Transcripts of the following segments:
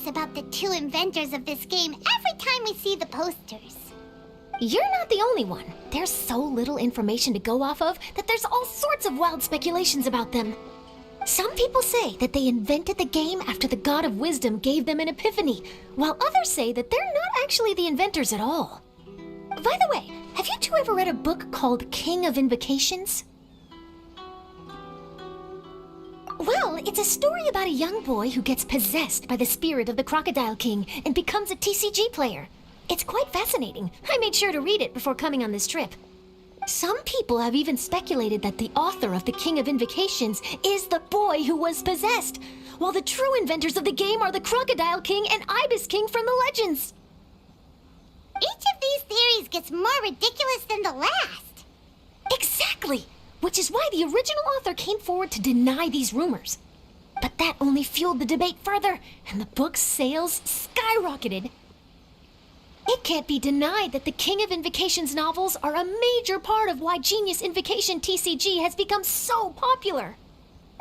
curious about the two inventors of this game every time we see the posters. You're not the only one. There's so little information to go off of that there's all sorts of wild speculations about them. Some people say that they invented the game after the God of Wisdom gave them an epiphany, while others say that they're not actually the inventors at all. By the way, have you two ever read a book called King of Invocations? Well, it's a story about a young boy who gets possessed by the spirit of the Crocodile King and becomes a TCG player. It's quite fascinating. I made sure to read it before coming on this trip. Some people have even speculated that the author of the King of Invocations is the boy who was possessed, while the true inventors of the game are the Crocodile King and Ibis King from the legends. Each of these theories gets more ridiculous than the last. Exactly! Which is why the original author came forward to deny these rumors. But that only fueled the debate further, and the book's sales skyrocketed. It can't be denied that the King of Invocations novels are a major part of why Genius Invocation TCG has become so popular.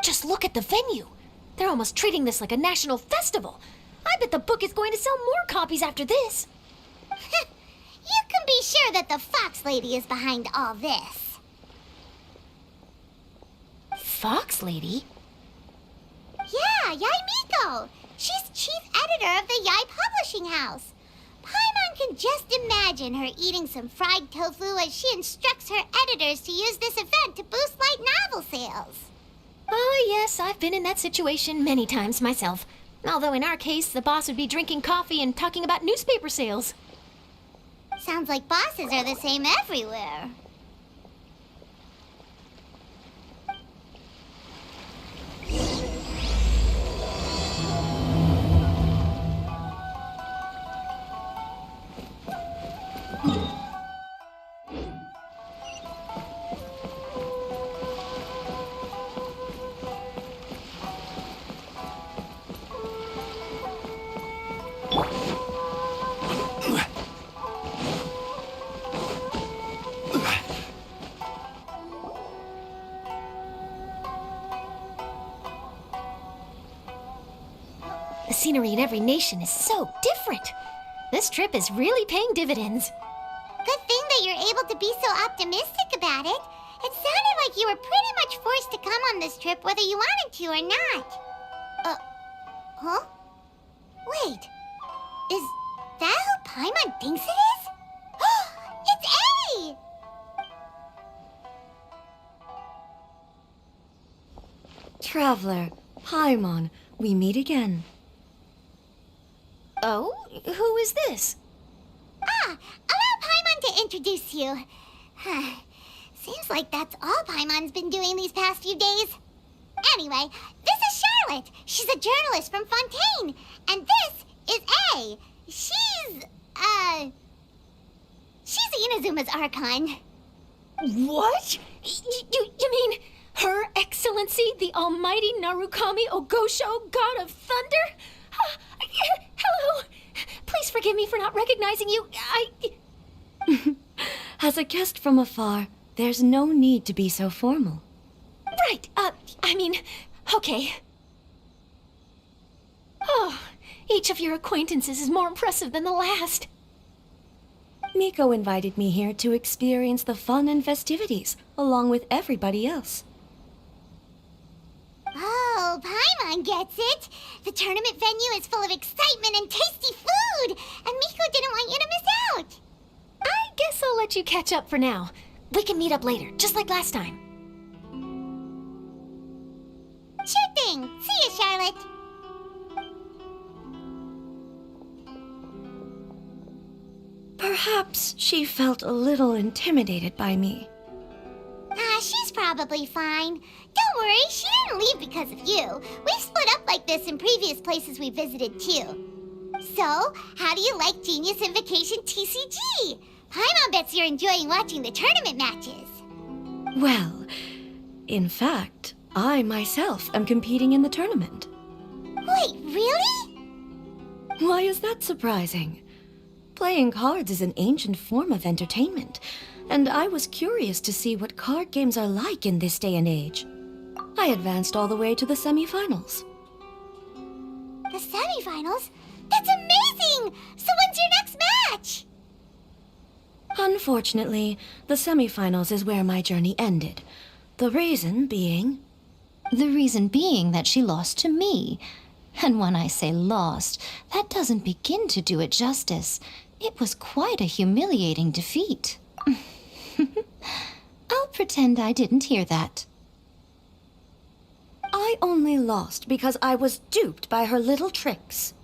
Just look at the venue. They're almost treating this like a national festival. I bet the book is going to sell more copies after this. You can be sure that the Fox Lady is behind all this. Fox Lady? Yeah, Yai Miko. She's chief editor of the Yai Publishing House. Paimon can just imagine her eating some fried tofu as she instructs her editors to use this event to boost light novel sales. Oh, yes, I've been in that situation many times myself. Although in our case, the boss would be drinking coffee and talking about newspaper sales. Sounds like bosses are the same everywhere. The scenery in every nation is so different. This trip is really paying dividends. Good thing that you're able to be so optimistic about it. It sounded like you were pretty much forced to come on this trip whether you wanted to or not. Huh? Wait, is that who Paimon thinks it is? It's A! Traveler, Paimon, we meet again. Oh, who is this? Allow Paimon to introduce you. Seems like that's all Paimon's been doing these past few days. Anyway, this is Charlotte. She's a journalist from Fontaine. And this is A. She's Inazuma's Archon. What? You mean Her Excellency, the Almighty Narukami Ogosho, God of Thunder? Hello. Please forgive me for not recognizing you. As a guest from afar, there's no need to be so formal. Right, okay. Oh, each of your acquaintances is more impressive than the last. Miko invited me here to experience the fun and festivities, along with everybody else. Oh, Paimon gets it. The tournament venue is full of excitement and tasty food, and Miko didn't want you to miss out. I guess I'll let you catch up for now. We can meet up later, just like last time. Sure thing. See you, Charlotte. Perhaps she felt a little intimidated by me. She's probably fine. Don't worry, she didn't leave because of you. We've split up like this in previous places we visited, too. So, how do you like Genius Invocation TCG? Paimon bets you're enjoying watching the tournament matches. Well, in fact, I myself am competing in the tournament. Wait, really? Why is that surprising? Playing cards is an ancient form of entertainment, and I was curious to see what card games are like in this day and age. I advanced all the way to the semifinals. The semifinals? exciting! So when's your next match? Unfortunately, the semifinals is where my journey ended. The reason being... The reason being that she lost to me. And when I say lost, that doesn't begin to do it justice. It was quite a humiliating defeat. I'll pretend I didn't hear that. I only lost because I was duped by her little tricks.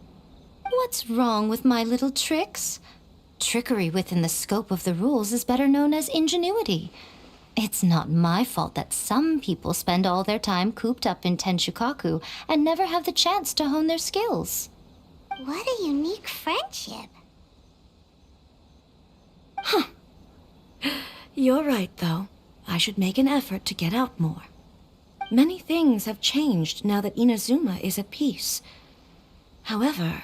What's wrong with my little tricks? Trickery within the scope of the rules is better known as ingenuity. It's not my fault that some people spend all their time cooped up in Tenshukaku and never have the chance to hone their skills. What a unique friendship. You're right, though. I should make an effort to get out more. Many things have changed now that Inazuma is at peace. However,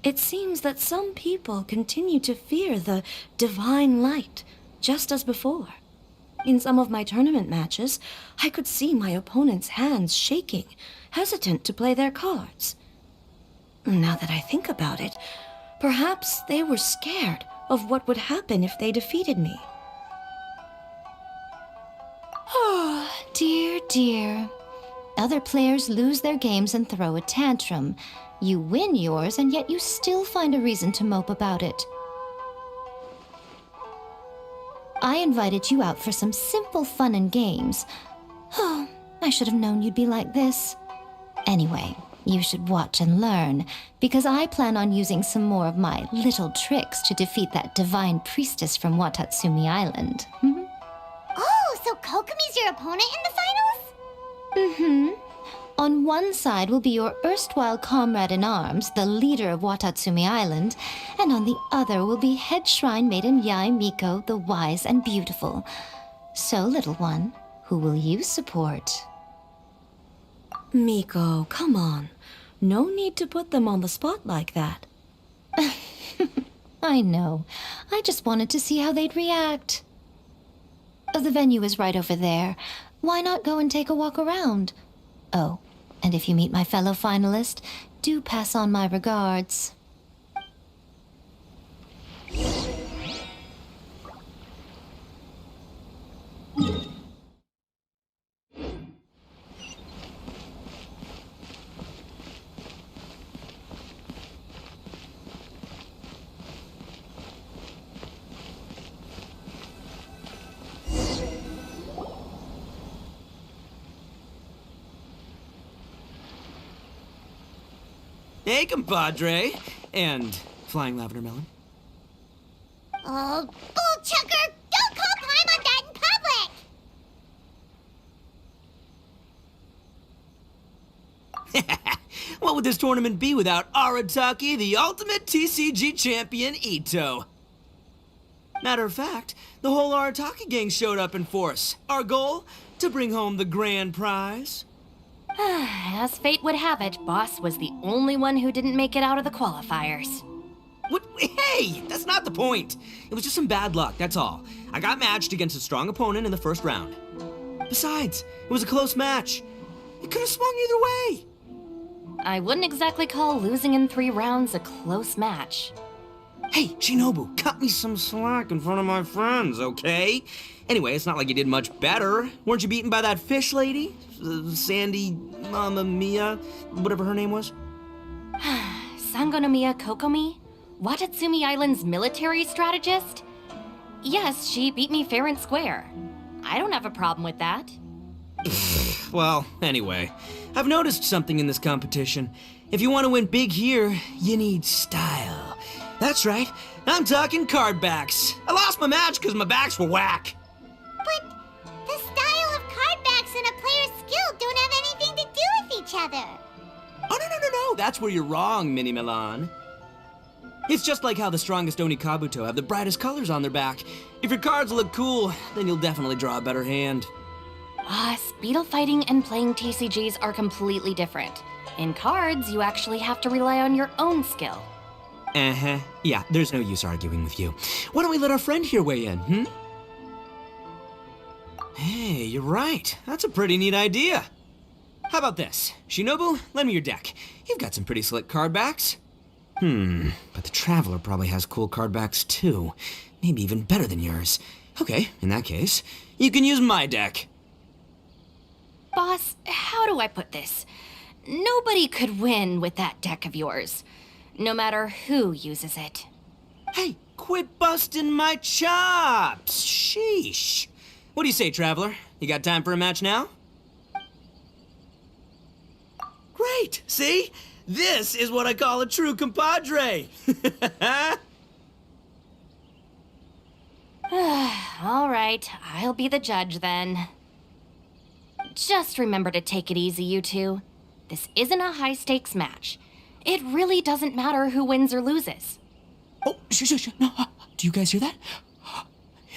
it seems that some people continue to fear the divine light, just as before. In some of my tournament matches, I could see my opponent's hands shaking, hesitant to play their cards. Now that I think about it, perhaps they were scared of what would happen if they defeated me. Oh, dear, dear. Other players lose their games and throw a tantrum. You win yours, and yet you still find a reason to mope about it. I invited you out for some simple fun and games. Oh, I should have known you'd be like this. Anyway, you should watch and learn, because I plan on using some more of my little tricks to defeat that divine priestess from Watatsumi Island. Oh, so Kokomi's your opponent in the finals? On one side will be your erstwhile comrade in arms, the leader of Watatsumi Island, and on the other will be head shrine maiden Yae Miko, the wise and beautiful. So, little one, who will you support? Miko, come on. No need to put them on the spot like that. I know. I just wanted to see how they'd react. The venue is right over there. Why not go and take a walk around? Oh, and if you meet my fellow finalist, do pass on my regards. Hey, compadre. And Flying Lavender Melon. Oh, bull chucker! Don't call time on that in public! What would this tournament be without Arataki, the ultimate TCG champion, Ito? Matter of fact, the whole Arataki gang showed up in force. Our goal? To bring home the grand prize. As fate would have it, Boss was the only one who didn't make it out of the qualifiers. What? Hey, that's not the point. It was just some bad luck, that's all. I got matched against a strong opponent in the first round. Besides, it was a close match. It could have swung either way. I wouldn't exactly call losing in 3 rounds a close match. Hey, Shinobu, cut me some slack in front of my friends, okay? Anyway, it's not like you did much better. Weren't you beaten by that fish lady? Sandy, Mamma Mia, whatever her name was? Sangonomiya Kokomi? Watatsumi Island's military strategist? Yes, she beat me fair and square. I don't have a problem with that. Well, anyway, I've noticed something in this competition. If you want to win big here, you need style. That's right, I'm talking card backs. I lost my match because my backs were whack. But the style of card backs and a player's skill don't have anything to do with each other. Oh, no, that's where you're wrong, Mini Milan. It's just like how the strongest Oni Kabuto have the brightest colors on their back. If your cards look cool, then you'll definitely draw a better hand. Speedle fighting and playing TCGs are completely different. In cards, you actually have to rely on your own skill. Uh-huh. Yeah, there's no use arguing with you. Why don't we let our friend here weigh in, Hey, you're right. That's a pretty neat idea. How about this? Shinobu, lend me your deck. You've got some pretty slick card backs. But the Traveler probably has cool card backs too. Maybe even better than yours. Okay, in that case, you can use my deck. Boss, how do I put this? Nobody could win with that deck of yours, no matter who uses it. Hey, quit busting my chops! Sheesh. What do you say, Traveler? You got time for a match now? Great! See? This is what I call a true compadre! All right, I'll be the judge then. Just remember to take it easy, you two. This isn't a high-stakes match. It really doesn't matter who wins or loses. Oh, shh. No, do you guys hear that?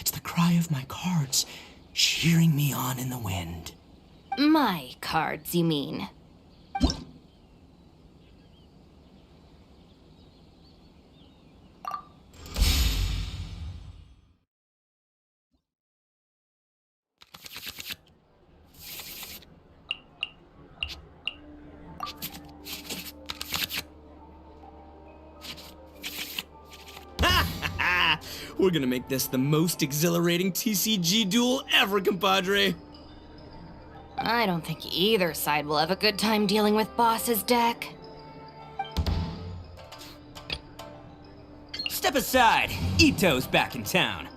It's the cry of my cards, cheering me on in the wind. My cards, you mean? We're gonna make this the most exhilarating TCG duel ever, compadre. I don't think either side will have a good time dealing with Boss's deck. Step aside. Ito's back in town.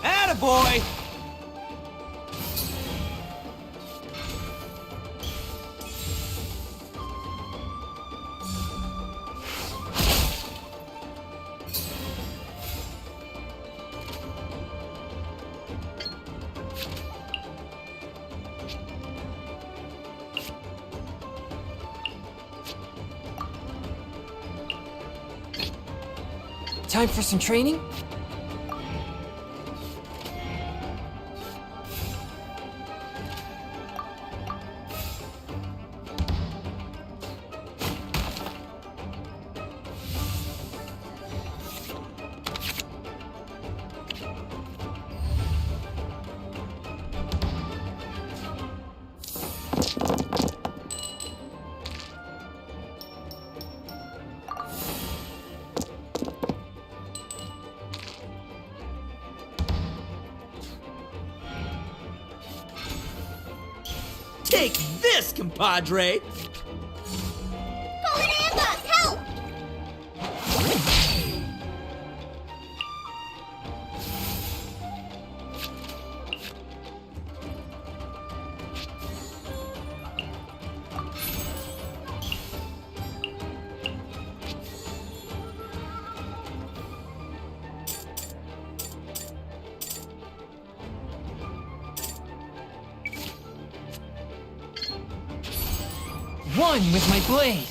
Attaboy! Time for some training? Take this, compadre! Forward ambush! Help! One with my blade!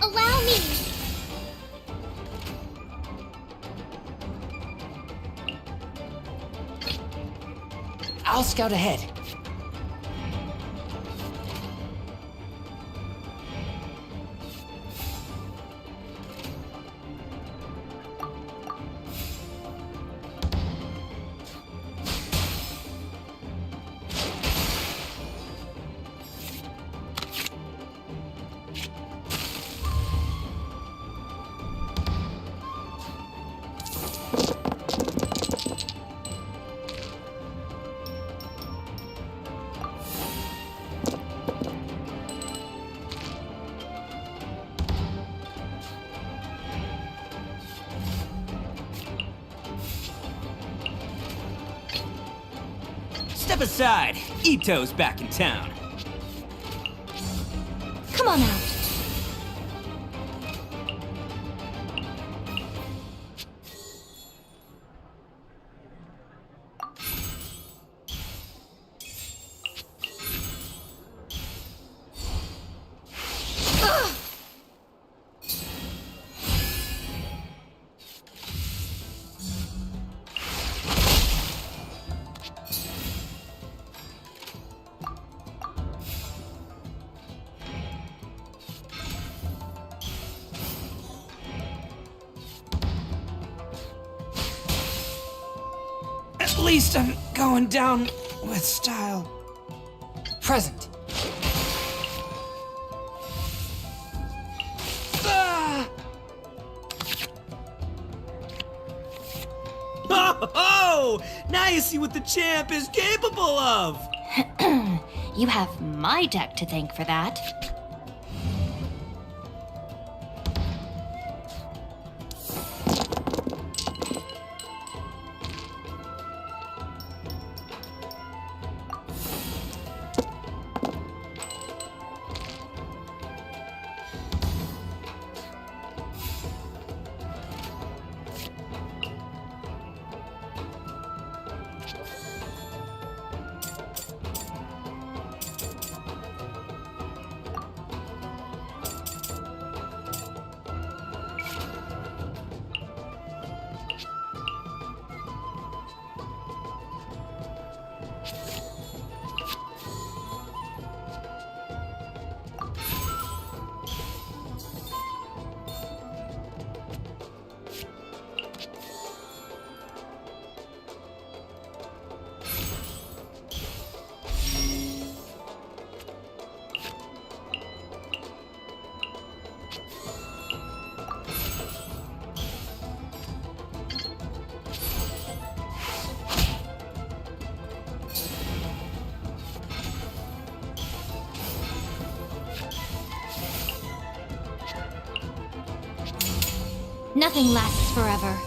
Allow me! I'll scout ahead. Step aside. Ito's back in town. Come on out. At least I'm going down with style. Present. Ah! Oh, now you see what the champ is capable of. You have my deck to thank for that. Nothing lasts forever.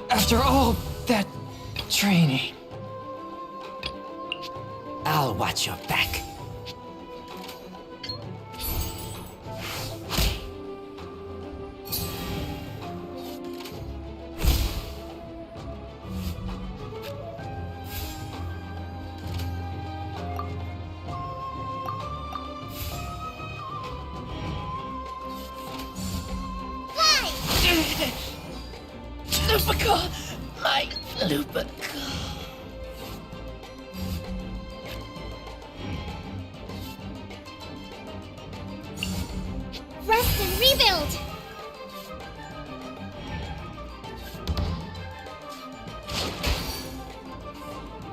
After all that training, I'll watch your back. Lupica! My Lupica! Rest and rebuild!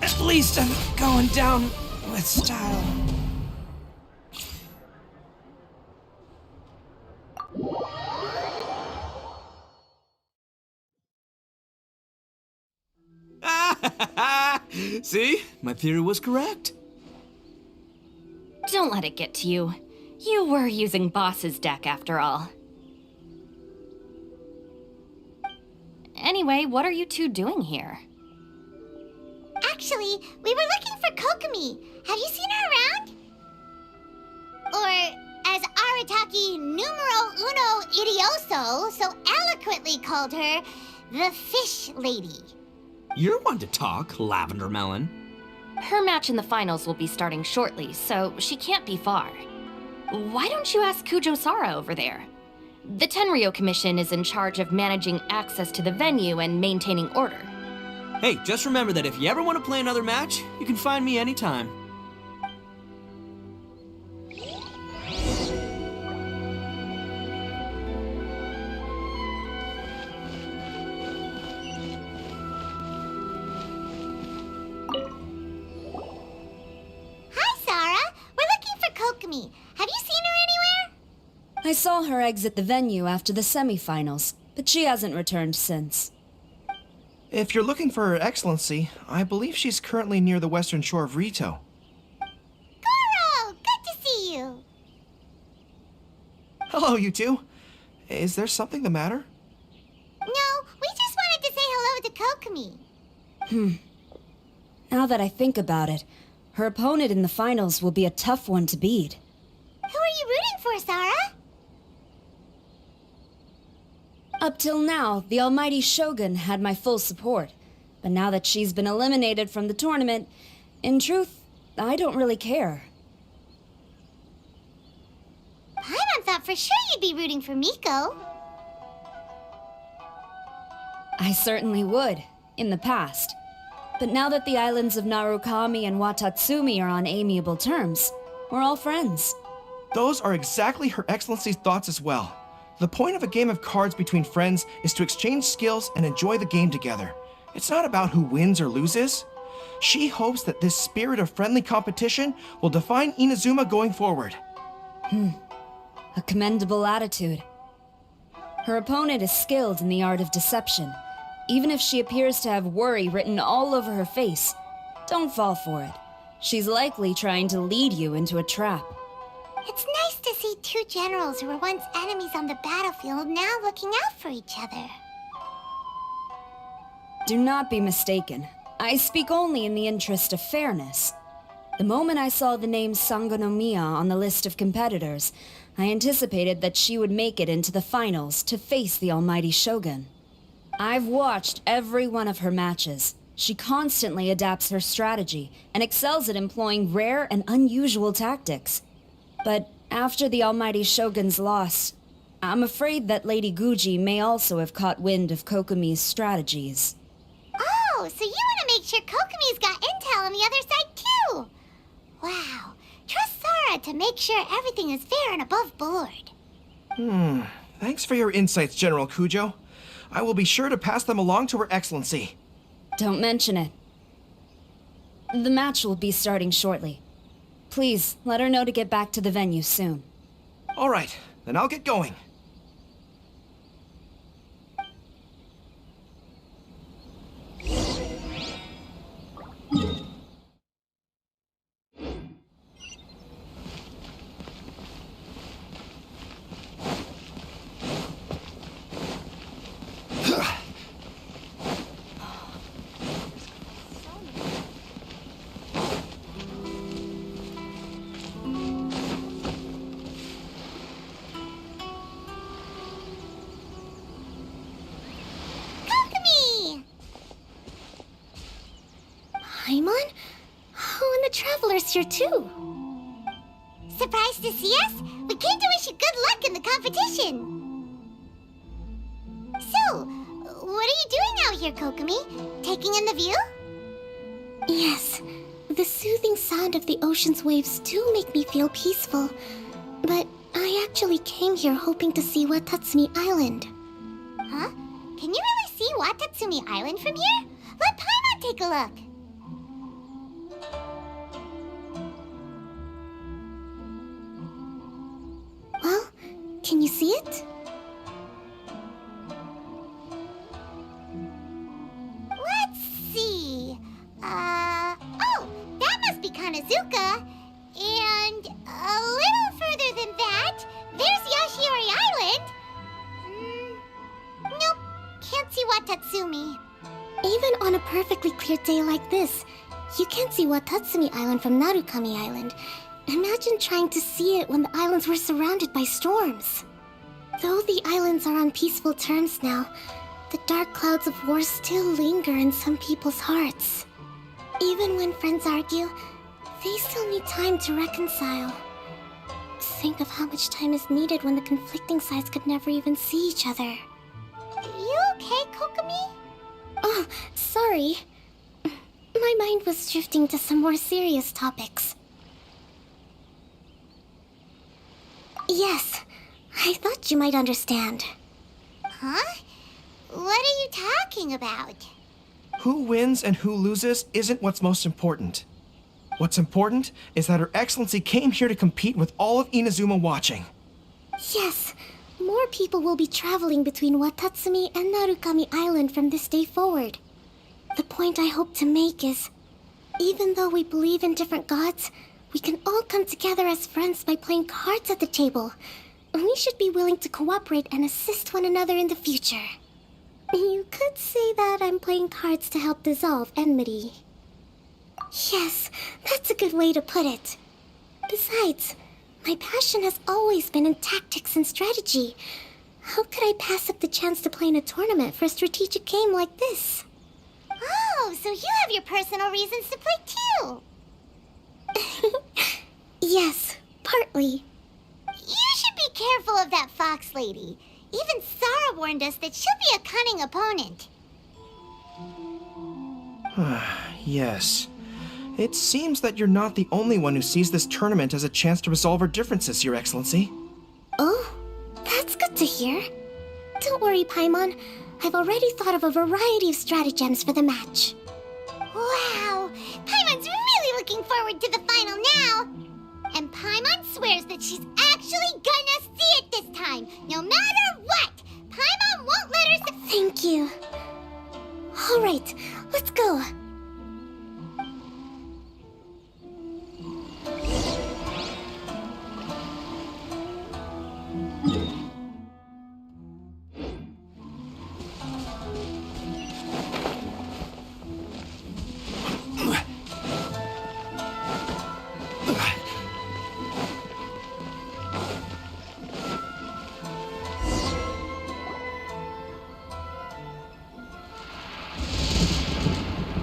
At least I'm going down with style. See? My theory was correct. Don't let it get to you. You were using Boss's deck after all. Anyway, what are you two doing here? Actually, we were looking for Kokomi. Have you seen her around? Or, as Arataki numero uno idioso so eloquently called her, the Fish Lady. You're one to talk, Lavender Melon. Her match in the finals will be starting shortly, so she can't be far. Why don't you ask Kujo-Sara over there? The Tenryo Commission is in charge of managing access to the venue and maintaining order. Hey, just remember that if you ever want to play another match, you can find me anytime. Hi, Sarah. We're looking for Kokomi. Have you seen her anywhere? I saw her exit the venue after the semifinals, but she hasn't returned since. If you're looking for Her Excellency, I believe she's currently near the western shore of Rito. Goro, good to see you. Hello, you two. Is there something the matter? No, we just wanted to say hello to Kokomi. Now that I think about it, her opponent in the finals will be a tough one to beat. Who are you rooting for, Sarah? Up till now, the almighty Shogun had my full support. But now that she's been eliminated from the tournament, in truth, I don't really care. Paimon thought for sure you'd be rooting for Miko. I certainly would, in the past. But now that the islands of Narukami and Watatsumi are on amiable terms, we're all friends. Those are exactly Her Excellency's thoughts as well. The point of a game of cards between friends is to exchange skills and enjoy the game together. It's not about who wins or loses. She hopes that this spirit of friendly competition will define Inazuma going forward. A commendable attitude. Her opponent is skilled in the art of deception. Even if she appears to have worry written all over her face, don't fall for it. She's likely trying to lead you into a trap. It's nice to see two generals who were once enemies on the battlefield now looking out for each other. Do not be mistaken. I speak only in the interest of fairness. The moment I saw the name Sangonomiya on the list of competitors, I anticipated that she would make it into the finals to face the almighty Shogun. I've watched every one of her matches. She constantly adapts her strategy and excels at employing rare and unusual tactics. But after the almighty Shogun's loss, I'm afraid that Lady Guji may also have caught wind of Kokomi's strategies. Oh, so you want to make sure Kokomi's got intel on the other side too? Wow. Trust Sora to make sure everything is fair and above board. Thanks for your insights, General Kujo. I will be sure to pass them along to Her Excellency. Don't mention it. The match will be starting shortly. Please, let her know to get back to the venue soon. All right, then I'll get going. Kokomi! Paimon? Oh, and the Traveler's here too. Surprised to see us? We came to wish you good luck in the competition. So, what are you doing out here, Kokomi? Taking in the view? Yes, the soothing sound of the ocean's waves do make me feel peaceful. But I actually came here hoping to see Watatsumi Island. Huh? Can you really see Watatsumi Island from here? Let Paimon take a look. Well, can you see it? Let's see. Oh, that must be Kanazuka. And a little further than that, there's Yashiori Island. Nope, can't see Watatsumi. Even on a perfectly clear day like this, you can't see Watatsumi Island from Narukami Island. Imagine trying to see it when the islands were surrounded by storms. Though the islands are on peaceful terms now, the dark clouds of war still linger in some people's hearts. Even when friends argue, they still need time to reconcile. Think of how much time is needed when the conflicting sides could never even see each other. You okay, Kokomi? Oh, sorry. My mind was drifting to some more serious topics. Yes, I thought you might understand. Huh? What are you talking about? Who wins and who loses isn't what's most important. What's important is that Her Excellency came here to compete with all of Inazuma watching. Yes, more people will be traveling between Watatsumi and Narukami Island from this day forward. The point I hope to make is, even though we believe in different gods, we can all come together as friends by playing cards at the table. We should be willing to cooperate and assist one another in the future. You could say that I'm playing cards to help dissolve enmity. Yes, that's a good way to put it. Besides, my passion has always been in tactics and strategy. How could I pass up the chance to play in a tournament for a strategic game like this? Oh, so you have your personal reasons to play too. Yes, partly. You should be careful of that fox lady. Even Sarah warned us that she'll be a cunning opponent. Yes. It seems that you're not the only one who sees this tournament as a chance to resolve our differences, Your Excellency. Oh, that's good to hear. Don't worry, Paimon. I've already thought of a variety of stratagems for the match. Wow! Paimon's really looking forward to the final now! And Paimon swears that she's actually gonna see it this time, no matter what! Paimon won't let her Thank you. Alright, let's go.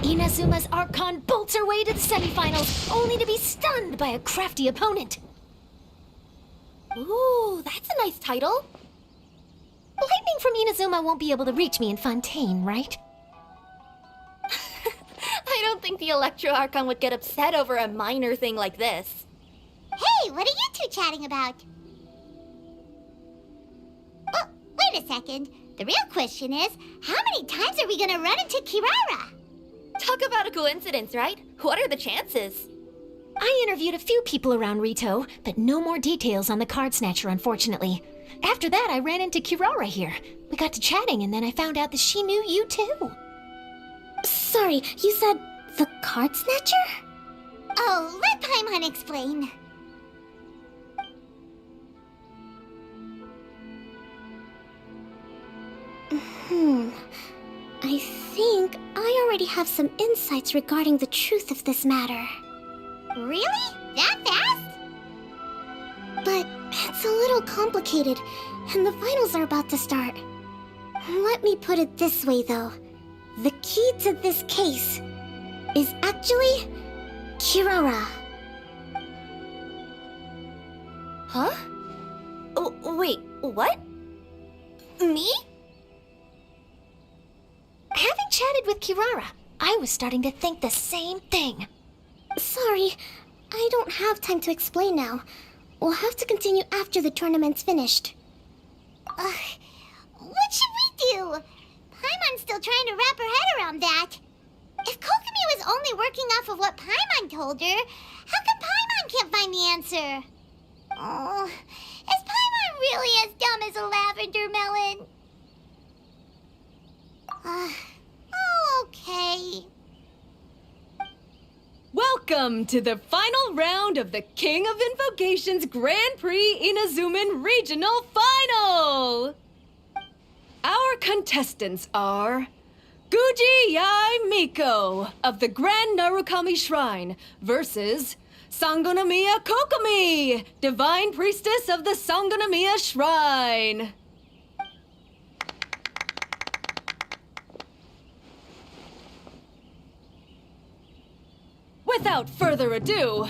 Inazuma's Archon bolts her way to the semifinals, only to be stunned by a crafty opponent. Ooh, that's a nice title. Lightning from Inazuma won't be able to reach me in Fontaine, right? I don't think the Electro Archon would get upset over a minor thing like this. Hey, what are you two chatting about? Oh, wait a second. The real question is, how many times are we gonna run into Kirara? Talk about a coincidence, right? What are the chances? I interviewed a few people around Rito, but no more details on the card snatcher, unfortunately. After that, I ran into Kirara here. We got to chatting, and then I found out that she knew you too. Sorry, you said the card snatcher? Oh, let Paimon explain. I think I already have some insights regarding the truth of this matter. Really? That fast? But it's a little complicated, and the finals are about to start. Let me put it this way, though. The key to this case is actually Kirara. Huh? Oh, wait, what? Me? Having chatted with Kirara, I was starting to think the same thing. Sorry, I don't have time to explain now. We'll have to continue after the tournament's finished. What should we do? Paimon's still trying to wrap her head around that. If Kokomi was only working off of what Paimon told her, how come Paimon can't find the answer? Oh, is Paimon really as dumb as a lavender melon? Okay. Welcome to the final round of the King of Invocations Grand Prix Inazuman Regional Final! Our contestants are Guji Yai Miko of the Grand Narukami Shrine versus Sangonomiya Kokomi, Divine Priestess of the Sangonomiya Shrine. Without further ado,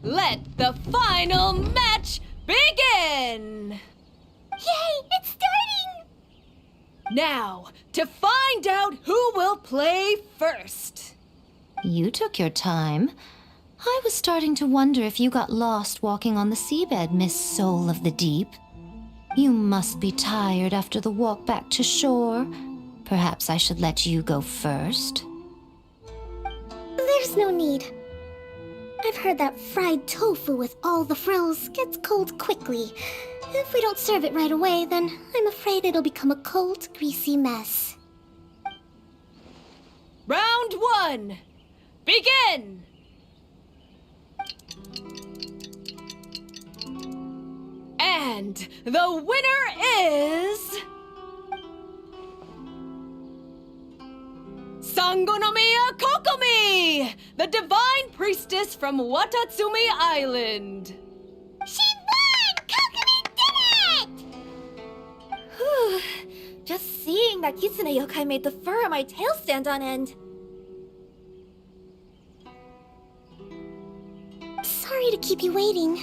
let the final match begin! Yay, it's starting! Now, to find out who will play first. You took your time. I was starting to wonder if you got lost walking on the seabed, Miss Soul of the Deep. You must be tired after the walk back to shore. Perhaps I should let you go first. There's no need. I've heard that fried tofu with all the frills gets cold quickly. If we don't serve it right away, then I'm afraid it'll become a cold, greasy mess. Round one, begin! And the winner is... Sangonomiya Kokomi, the divine priestess from Watatsumi Island. She won! Kokomi did it! Just seeing that Kitsune yokai made the fur on my tail stand on end. Sorry to keep you waiting.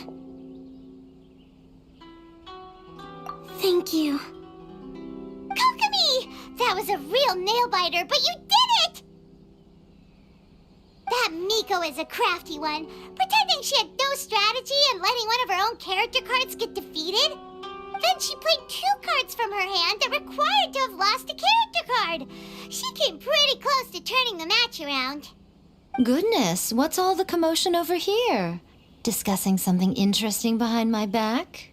Thank you. Kokomi! That was a real nail-biter, but you did it! That Miko is a crafty one, pretending she had no strategy and letting one of her own character cards get defeated. Then she played 2 cards from her hand that required to have lost a character card. She came pretty close to turning the match around. Goodness, what's all the commotion over here? Discussing something interesting behind my back?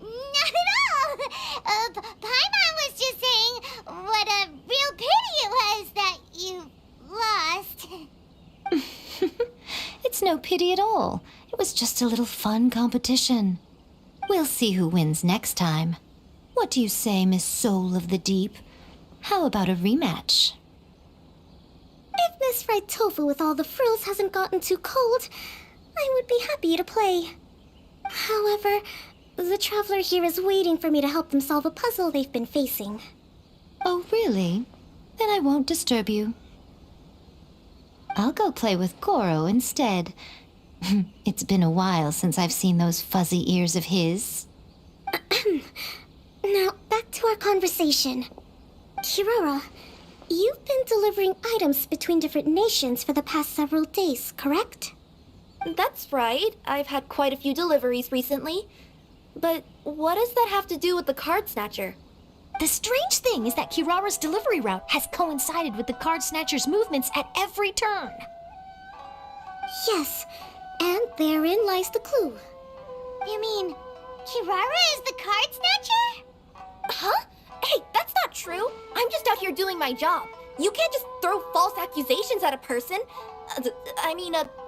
Not at all. Paimon was just saying what a real pity it was that you lost. It's no pity at all. It was just a little fun competition. We'll see who wins next time. What do you say, Miss Soul of the Deep? How about a rematch? If Miss Fried Tofu with all the frills hasn't gotten too cold, I would be happy to play. However, the traveler here is waiting for me to help them solve a puzzle they've been facing. Oh, really? Then I won't disturb you. I'll go play with Goro instead. It's been a while since I've seen those fuzzy ears of his. Now, back to our conversation. Kirara, you've been delivering items between different nations for the past several days, correct? That's right. I've had quite a few deliveries recently. But what does that have to do with the card snatcher? The strange thing is that Kirara's delivery route has coincided with the card snatcher's movements at every turn. Yes, and therein lies the clue. You mean, Kirara is the card snatcher? Huh? Hey, that's not true. I'm just out here doing my job. You can't just throw false accusations at a person. A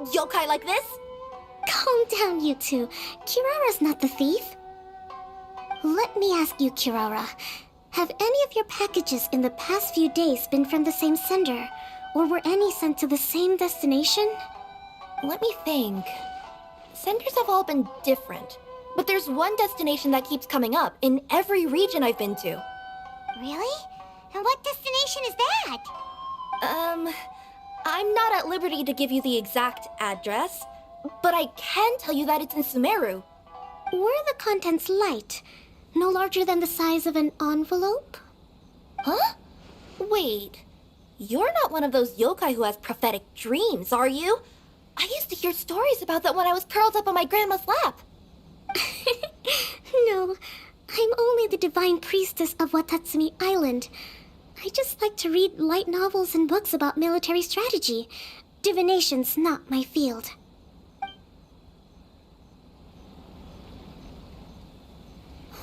yokai like this. Calm down, you two. Kirara's not the thief. Let me ask you, Kirara. Have any of your packages in the past few days been from the same sender? Or were any sent to the same destination? Let me think. Senders have all been different. But there's one destination that keeps coming up in every region I've been to. Really? And what destination is that? I'm not at liberty to give you the exact address, but I can tell you that it's in Sumeru. Were the contents light? No larger than the size of an envelope? Huh? Wait. You're not one of those yokai who has prophetic dreams, are you? I used to hear stories about that when I was curled up on my grandma's lap. No, I'm only the divine priestess of Watatsumi Island. I just like to read light novels and books about military strategy. Divination's not my field.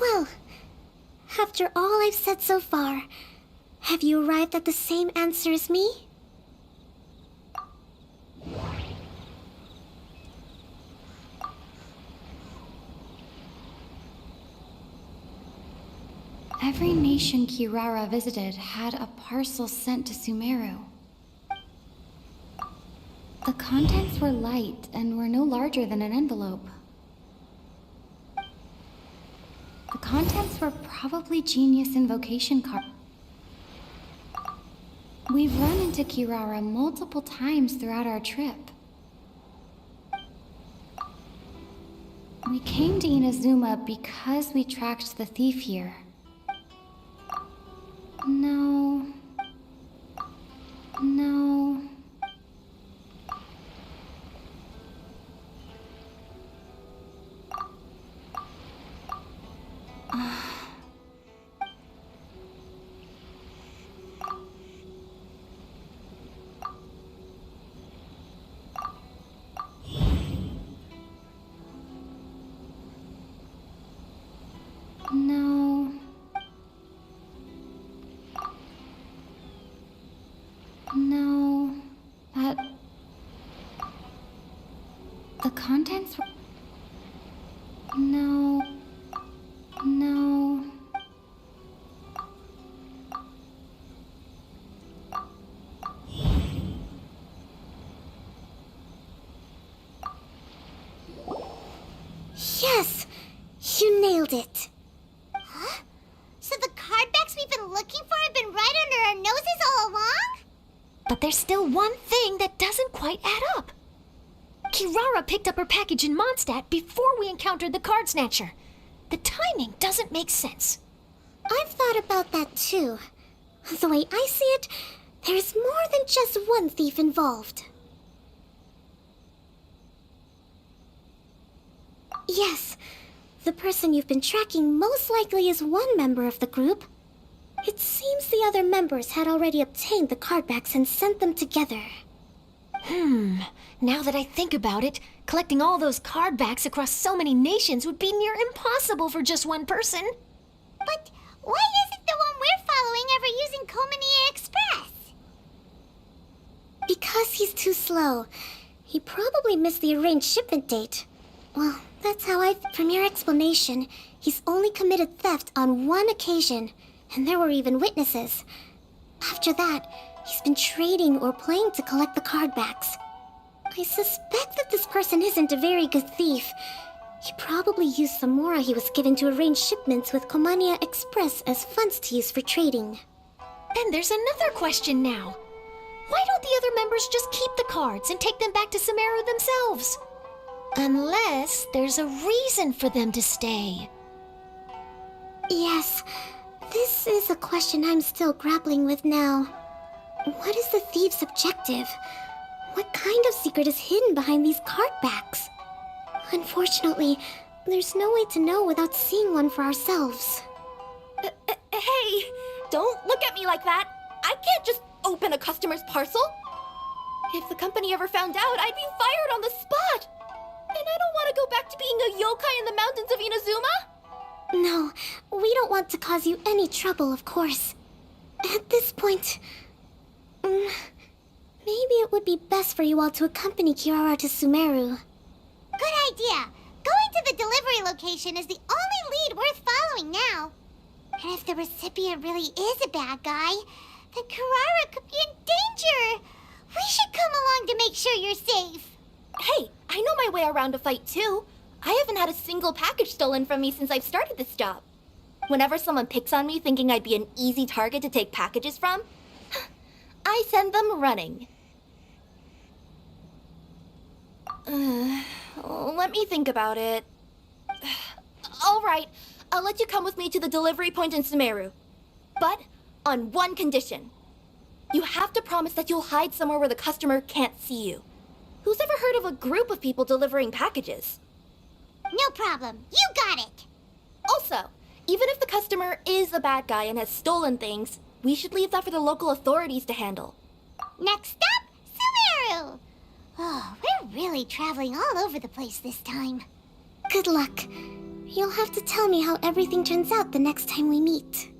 Well, after all I've said so far, have you arrived at the same answer as me? Every nation Kirara visited had a parcel sent to Sumeru. The contents were light and were no larger than an envelope. The contents were probably genius invocation cards. We've run into Kirara multiple times throughout our trip. We came to Inazuma because we tracked the thief here. No. No. No. No. The contents were... No. No. found it. Huh? So the cardbacks we've been looking for have been right under our noses all along? But there's still one thing that doesn't quite add up. Kirara picked up her package in Mondstadt before we encountered the card snatcher. The timing doesn't make sense. I've thought about that too. The way I see it, there's more than just one thief involved. Yes, the person you've been tracking most likely is one member of the group. It seems the other members had already obtained the cardbacks and sent them together. Now that I think about it, collecting all those cardbacks across so many nations would be near impossible for just one person. But why isn't the one we're following ever using Komania Express? Because he's too slow. He probably missed the arranged shipment date. Well, that's how from your explanation, he's only committed theft on one occasion, and there were even witnesses. After that, he's been trading or playing to collect the cardbacks. I suspect that this person isn't a very good thief. He probably used the mora he was given to arrange shipments with Komania Express as funds to use for trading. Then there's another question now. Why don't the other members just keep the cards and take them back to Sumeru themselves? Unless there's a reason for them to stay. Yes, this is a question I'm still grappling with now. What is the thief's objective? What kind of secret is hidden behind these cardbacks? Unfortunately, there's no way to know without seeing one for ourselves. Hey, don't look at me like that. I can't just open a customer's parcel. If the company ever found out, I'd be fired on the spot. And I don't want to go back to being a yokai in the mountains of Inazuma. No, we don't want to cause you any trouble, of course. At this point, maybe it would be best for you all to accompany Kirara to Sumeru. Good idea. Going to the delivery location is the only lead worth following now. And if the recipient really is a bad guy, then Kirara could be in danger. We should come along to make sure you're safe. Hey, I know my way around a fight too. I haven't had a single package stolen from me since I've started this job. Whenever someone picks on me thinking I'd be an easy target to take packages from, I send them running. Let me think about it. All right, I'll let you come with me to the delivery point in Sumeru. But on one condition. You have to promise that you'll hide somewhere where the customer can't see you. Who's ever heard of a group of people delivering packages? No problem. You got it. Also, even if the customer is a bad guy and has stolen things, we should leave that for the local authorities to handle. Next up, Sumeru. Oh, we're really traveling all over the place this time. Good luck. You'll have to tell me how everything turns out the next time we meet.